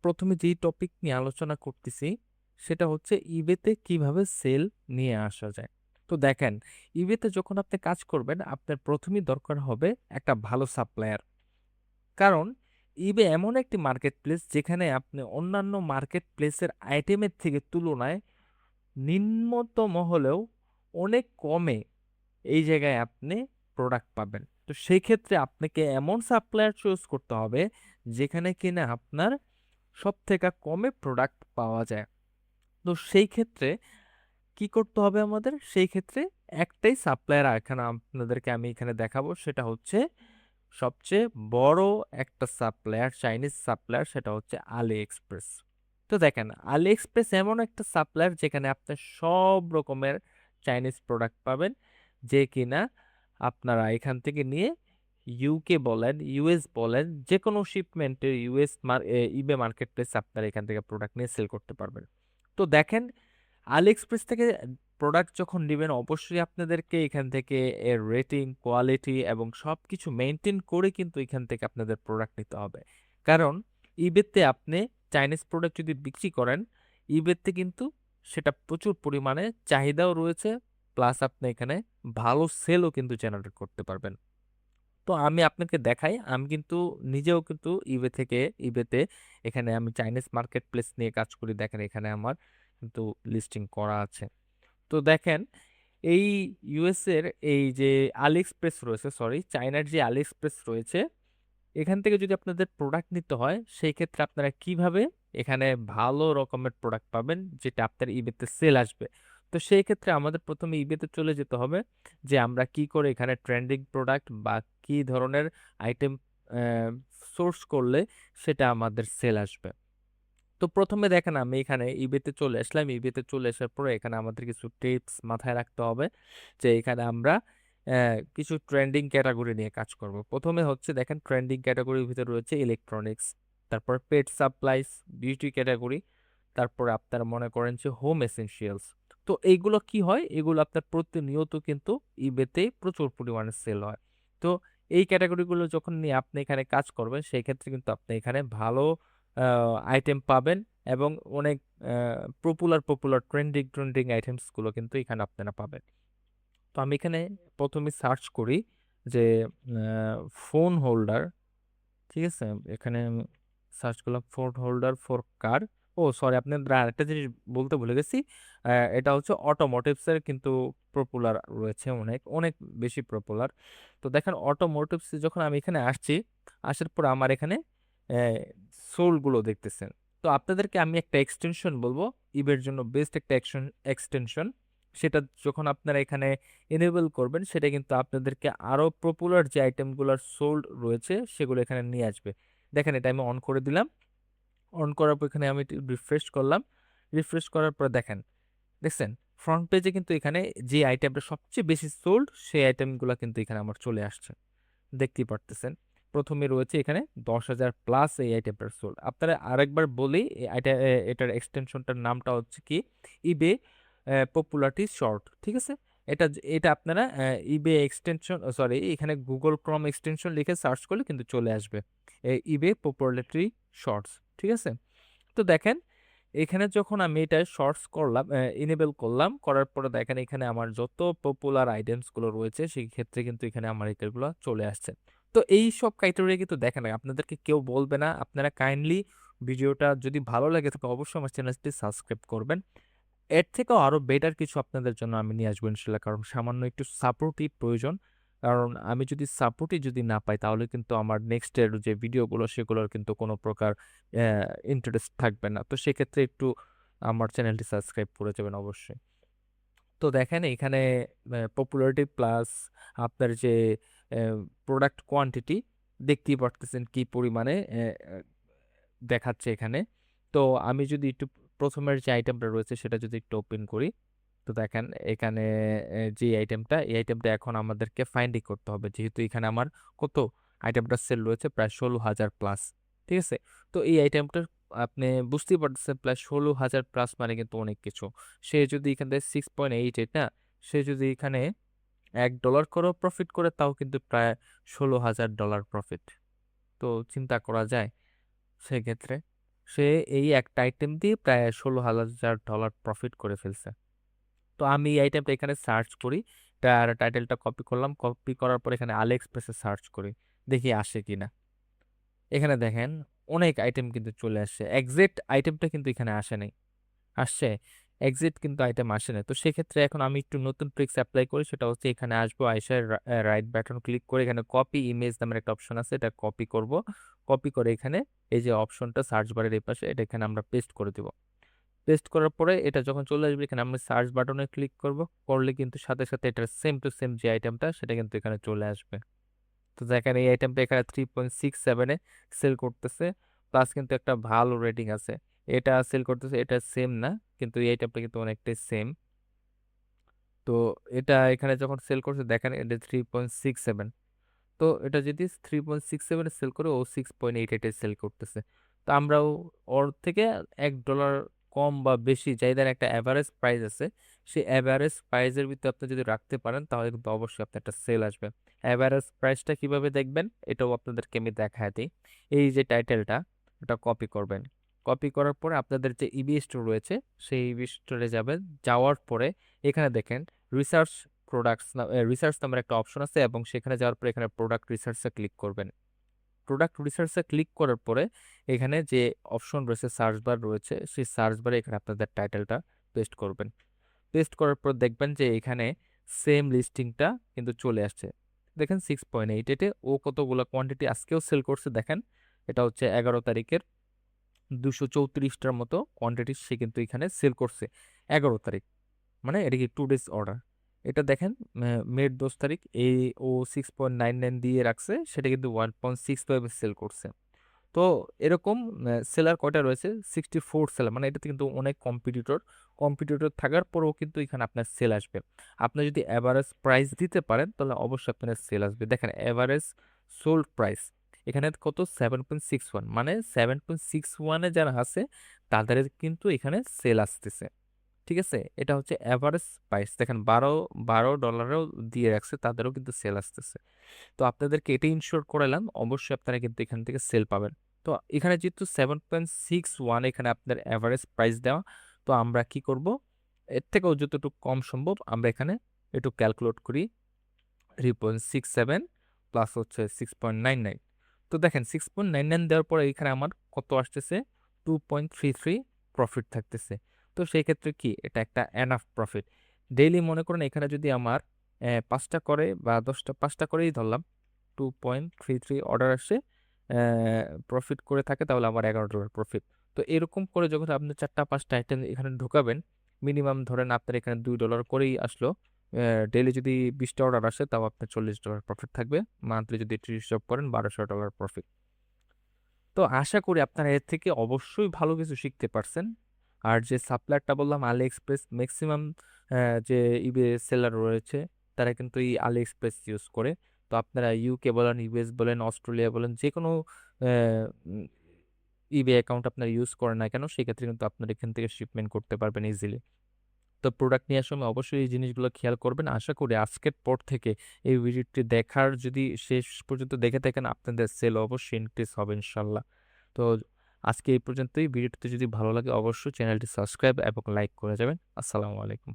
প্রথমে যেই টপিক নিয়ে আলোচনা করতেছি সেটা হচ্ছে ইবেতে কিভাবে সেল নিয়ে আসা যায়। তো দেখেন, ইবেতে যখন আপনি কাজ করবেন আপনার প্রথমেই দরকার হবে একটা ভালো সাপ্লায়ার। কারণ ইবে এমন একটি মার্কেট প্লেস যেখানে আপনি অন্যান্য মার্কেট প্লেসের আইটেমের থেকে তুলনায় নিম্নতম হলেও অনেক কমে এই জায়গায় আপনি প্রোডাক্ট পাবেন। তো সেই ক্ষেত্রে আপনাকে এমন সাপ্লায়ার চুজ করতে হবে যেখানে কিনা আপনার সবথেকে কমে প্রোডাক্ট পাওয়া যায়। তো সেই ক্ষেত্রে কি করতে হবে আমাদের? সেই ক্ষেত্রে একটাই সাপ্লায়ার এখানে আপনাদেরকে আমি এখানে দেখাবো, সেটা হচ্ছে সবচেয়ে বড় একটা সাপ্লায়ার, চাইনিজ সাপ্লায়ার, সেটা হচ্ছে আলি এক্সপ্রেস। তো দেখেন, আলি এক্সপ্রেস এমন একটা সাপ্লায়ার যেখানে আপনি সব রকমের চাইনিজ প্রোডাক্ট পাবেন, যে কিনা আপনারা এখান থেকে নিয়ে ইউকে বলেন, ইউএস বলেন, যে কোনো শিপমেন্টের ইউএস ইবে মার্কেট প্লেস আপনারা এখান থেকে প্রোডাক্ট নিয়ে সেল করতে পারবেন। তো দেখেন, আলি এক্সপ্রেস থেকে প্রোডাক্ট যখন নেবেন অবশ্যই আপনাদেরকে এখান থেকে এর রেটিং, কোয়ালিটি এবং সব কিছু মেনটেন করে কিন্তু এখান থেকে আপনাদের প্রোডাক্ট নিতে হবে। কারণ ইবেতে আপনি চাইনিজ প্রোডাক্ট যদি বিক্রি করেন, ইবেতে কিন্তু সেটা প্রচুর পরিমাণে চাহিদাও রয়েছে, প্লাস আপনি এখানে ভালো সেলও কিন্তু জেনারেট করতে পারবেন। তো আমি আপনাকে দেখাই, আমি কিন্তু নিজেও কিন্তু ইবেতে এখানে আমি চাইনিজ মার্কেট প্লেস নিয়ে কাজ করি। দেখেন এখানে আমার কিন্তু লিস্টিং করা আছে। তো দেখেন, এই ইউএস এর এই যে আলি এক্সপ্রেস রয়েছে, সরি চায়নার যে আলি এক্সপ্রেস রয়েছে, এখান থেকে যদি আপনাদের প্রোডাক্ট নিতে হয় সেই ক্ষেত্রে আপনারা কিভাবে এখানে ভালো রকমের প্রোডাক্ট পাবেন যেটা আপনার ইবেতে সেল আসবে। তো সেই ক্ষেত্রে আমাদের প্রথমে ইবেতে চলে যেতে হবে, যে আমরা কি করে এখানে ট্রেন্ডিং প্রোডাক্ট বা কি ধরনের আইটেম সোর্স করলে সেটা আমাদের সেল আসবে। তো প্রথমে দেখেন, আমি এখানে ইবেতে চলে আসলাম। ইবেতে চলে আসার পরে এখানে আমাদের কিছু টিপস মাথায় রাখতে হবে, যে এখানে আমরা কিছু ট্রেন্ডিং ক্যাটাগরি নিয়ে কাজ করব। প্রথমে হচ্ছে দেখেন, ট্রেন্ডিং ক্যাটাগরির ভিতরে রয়েছে ইলেকট্রনিক্স, তারপর পেট সাপ্লাইস, বিউটি ক্যাটাগরি, তারপরে আপনারা মনে করেন যে হোম এসেনশিয়ালস। তো এইগুলো কি হয়, এগুলো আপনার প্রতিনিয়ত কিন্তু ইবেতে প্রচুর পরিমাণে সেল হয়। তো এই ক্যাটাগরিগুলো যখন নিয়ে আপনি এখানে কাজ করবেন সেই ক্ষেত্রে কিন্তু আপনি এখানে ভালো আইটেম পাবেন, এবং অনেক popular popular trending trending items গুলো কিন্তু এখানে আপনারা পাবেন। তো আমি এখানে প্রথমে সার্চ করি যে ফোন হোল্ডার, ঠিক আছে, এখানে সার্চ করলাম phone holder for car. Oh sorry, আপনাদের আরেকটা জিনিস বলতে ভুলে গেছি, এটা হচ্ছে অটোমোটিভস এর কিন্তু পপুলার রয়েছে, অনেক অনেক বেশি পপুলার। তো দেখেন, অটোমোটিভস যখন আমি এখানে আসছি, আসার পর আমার এখানে সোল গুলো দেখতেছেন। তো আপনাদেরকে আমি একটা এক্সটেনশন বলবো, ইবের জন্য বেস্ট একটা এক্সটেনশন, সেটা যখন আপনারা এখানে এনেবল করবেন সেটা কিন্তু আপনাদেরকে আরো পপুলার যে আইটেমগুলোর সোল্ড রয়েছে সেগুলো এখানে নিয়ে আসবে। দেখেন, এটা আমি অন করে দিলাম। অন করার পর এখানে আমি রিফ্রেশ করলাম। রিফ্রেশ করার পর দেখেন, দেখছেন ফ্রন্ট পেজে কিন্তু এখানে যে আইটেমটা সবচেয়ে বেশি সোল্ড সেই আইটেমগুলো কিন্তু এখানে আমার চলে আসছে, দেখতেই পারতেছেন। প্রথমে রয়েছে এখানে 10,000 প্লাস এই আইটেমটার সোল্ড। আপনারা আরেকবার বলি, এটার এক্সটেনশনটার নামটা হচ্ছে কি, ইবে পপুলারিটি শর্ট, ঠিক আছে। এটা এটা আপনারা ইবে এক্সটেনশন, সরি এখানে গুগল ক্রোম এক্সটেনশন লিখে সার্চ করলে কিন্তু চলে আসবে ইবে পপুলারিটি শর্টস, ঠিক আছে। তো দেখেন, এখানে যখন আমি এটা শর্টস করলাম, ইনেবল করলাম, করার পরে দেখেন এখানে আমার যত পপুলার আইটেমস গুলো রয়েছে সেই ক্ষেত্রে কিন্তু এখানে আমার এগুলো চলে আসছে। তো এই সব ক্রাইটেরিয়া কিন্তু দেখেন আপনাদেরকে কেউ বলবে না। আপনারা কাইন্ডলি ভিডিওটা যদি ভালো লাগে থাকে অবশ্যই আমার চ্যানেলটি সাবস্ক্রাইব করবেন। এর থেকেও আরো বেটার কিছু আপনাদের জন্য আমি নিয়ে আসবো ইনশাল্লাহ, কারণ সামান্য একটু সাপোর্টই প্রয়োজন। কারণ আমি যদি সাপোর্টই যদি না পাই তাহলে কিন্তু আমার নেক্সট এর যে ভিডিওগুলো সেগুলোর কিন্তু কোনো প্রকার ইন্টারেস্ট থাকবে না। তো সেক্ষেত্রে একটু আমার চ্যানেলটি সাবস্ক্রাইব করে যাবেন অবশ্যই। তো দেখেন এখানে পপুলারিটি প্লাস আপনার যে প্রোডাক্ট কোয়ান্টিটি দেখতেই পারতেছেন কি পরিমাণে দেখাচ্ছে এখানে। তো আমি যদি একটু প্রথমের যে আইটেমটা রয়েছে সেটা যদি একটু ওপেন করি, তো দেখেন এখানে যে আইটেমটা, এই আইটেমটা এখন আমাদেরকে ফাইন্ডিং করতে হবে, যেহেতু এখানে আমার কত আইটেমটা সেল রয়েছে প্রায় 16,000 প্লাস, ঠিক আছে। তো এই আইটেমটা আপনি বুঝতেই পারতেছেন প্রায় 16,000 প্লাস মানে কিন্তু অনেক কিছু। সে যদি এখান থেকে 6.88 না, সে যদি এখানে $1 করেও প্রফিট করে তাও কিন্তু প্রায় $16,000 প্রফিট। তো চিন্তা করা যায় সেক্ষেত্রে। সে এই একটা আইটেম দিয়ে প্রায় $16,000 প্রফিট করে ফেলছে। তো আমি এই আইটেমটা এখানে সার্চ করি। তার টাইটেলটা কপি করলাম। কপি করার পর এখানে AliExpress এ সার্চ করি। দেখি আসে কিনা। এখানে দেখেন অনেক আইটেম কিন্তু চলে আসছে। এক্সাক্ট আইটেমটা কিন্তু এখানে আসে নাই। আসছে? এক্সাক্ট কিন্তু আইটেম আসে নাই। তো সেক্ষেত্রে এখন আমি একটু নতুন ট্রিকস এপ্লাই করি। সেটা হচ্ছে এখানে আসবো, আইসা রাইট বাটন ক্লিক করে এখানে কপি ইমেজ নামের একটা অপশন আছে। এটা কপি করব। কপি করে এখানে এই যে অপশনটা সার্চ বারের এই পাশে এটা এখানে আমরা পেস্ট করে দিব। পেস্ট করার পরে এটা যখন চলে আসবে এখানে আমরা সার্চ বাটনে ক্লিক করব। করলে কিন্তু সাথে, সাথে এটার সেম টু সেম যে আইটেমটা সেটা কিন্তু এখানে চলে আসবে। তো দেখেন এই আইটেমটা এখানে 3.67 এ সেল করতেছে। প্লাস কিন্তু একটা ভালো রেটিং আছে। এটা সেল করতেছে, এটা সেম না। কিন্তু এই আইটেমটা কিন্তু অনেকটাই সেম। তো এটা এখানে যখন সেল করছে দেখেন এটা 3.67। তো এটা যদি 3.67 এ সেল করে ও 6.88 এ সেল করতেছে। তো আমরাও ওর থেকে $1 কম বা বেশি যাইদের একটা এভারেজ প্রাইস আছে, সেই এভারেজ প্রাইসের ভিতরে আপনি যদি রাখতে পারেন তাহলে কিন্তু অবশ্যই আপনার একটা সেল আসবে। এভারেজ প্রাইসটা কিভাবে দেখবেন এটাও আপনাদেরকে আমি দেখায় দিই। এই যে টাইটেলটা এটা কপি করবেন। কপি করার পরে আপনাদের যে ইবি স্টোর রয়েছে সেই ইবি স্টোরে যাবেন। যাওয়ার পরে এখানে দেখেন রিসার্চ রিসার্চ নামের একটা অপশন আছে এবং সেখানে যাওয়ার পরে এখানে প্রোডাক্ট রিসার্চে ক্লিক করবেন। প্রোডাক্ট রিসার্চে ক্লিক করার পরে এখানে যে অপশন রয়েছে সার্চ বার রয়েছে সেই সার্চ বারে এখানে আপনাদের টাইটেলটা পেস্ট করবেন। পেস্ট করার পর দেখবেন যে এখানে সেম লিস্টিংটা কিন্তু চলে আসছে। দেখেন 6.88 এ ও কতগুলো কোয়ান্টিটি আজকেও সেল করছে দেখেন। এটা হচ্ছে 11 তারিখের 234টার মতো কোয়ান্টিটি সে কিন্তু এখানে সেল করছে 11 তারিখ। মানে এটা কি 2 ডেজ অর্ডার। এটা দেখেন মের 10 তারিখ ও 6.99 দিয়ে রাখছে সেটা কিন্তু 1.65 এ সেল করছে। তো এরকম সেলার কয়টা রয়েছে 64 সেলার, মানে এটাতে কিন্তু অনেক কম্পিটিটর থাকার পরেও কিন্তু এখানে আপনার সেল আসবে। আপনি যদি এভারেজ প্রাইস দিতে পারেন তাহলে অবশ্যই আপনার সেল আসবে। দেখেন এভারেজ সোল্ড প্রাইস এখানে কত 7.61, মানে 7.61 এ যারা আছে তাদের কিন্তু এখানে সেল আসতেছে। ঠিক আছে, এটা হচ্ছে এভারেজ প্রাইস। দেখেন 12 ডলারও দিয়ে রাখছে তাদেরও কিন্তু সেল আসতেছে। তো আপনাদেরকে এটা ইনশিওর করালাম অবশ্যই আপনারা কিন্তু এখান থেকে সেল পাবেন। তো এখানে যেহেতু 7.61 এখানে আপনার এভারেজ প্রাইস দেওয়া, তো আমরা কি করব, এর থেকেও যতটুকু কম সম্ভব আমরা এখানে একটু ক্যালকুলেট করি। 3.67 প্লাস হচ্ছে 6.99। তো দেখেন 6.99 দেওয়ার পরে এখানে আমার কত আসতেছে 2.33 প্রফিট থাকতেছে। তো সেই ক্ষেত্রে কি এটা একটা এনাফ প্রফিট। ডেইলি মনে করেন এখানে যদি আমার 5টা করে বা 5টা করেই ধরলাম 2.33 অর্ডার আসে প্রফিট করে থাকে তাহলে আমার $11 প্রফিট। তো এরকম করে যখন আপনি 4টা 5টা আইটেম এখানে ঢোকাবেন মিনিমাম ধরেন আপনার এখানে $2 করেই আসলো। ডেইলি যদি 20টা অর্ডার আসে তাও আপনার $40 প্রফিট থাকবে। মান্থলি যদি 30 জব করেন $1200 প্রফিট। তো আশা করি আপনারা এর থেকে অবশ্যই ভালো কিছু শিখতে পারছেন। আর যে সাপ্লায়ারটা বললাম আলি এক্সপ্রেস ম্যাক্সিমাম যে ইবে সেলার রয়েছে তারা কিন্তু এই আলি এক্সপ্রেস ইউজ করে। তো আপনারা ইউকে বলেন, ইউএস বলেন, অস্ট্রেলিয়া বলেন যে কোনো ইবে অ্যাকাউন্ট আপনারা ইউজ করেন না কেন সেক্ষেত্রে কিন্তু আপনারা এখান থেকে শিপমেন্ট করতে পারবেন ইজিলি। তো প্রোডাক্ট নেওয়ার সময় অবশ্যই এই জিনিসগুলো খেয়াল করবেন। আশা করি আজকের পর থেকে এই ভিডিওটি দেখার যদি শেষ পর্যন্ত দেখে থাকেন আপনাদের সেল অবশ্যই ইনক্রিজ হবে ইনশাল্লাহ। তো আজকে এই পর্যন্তই। ভিডিওটি যদি ভালো লাগে অবশ্যই চ্যানেলটি সাবস্ক্রাইব এবং লাইক করে যাবেন। আসসালামু আলাইকুম।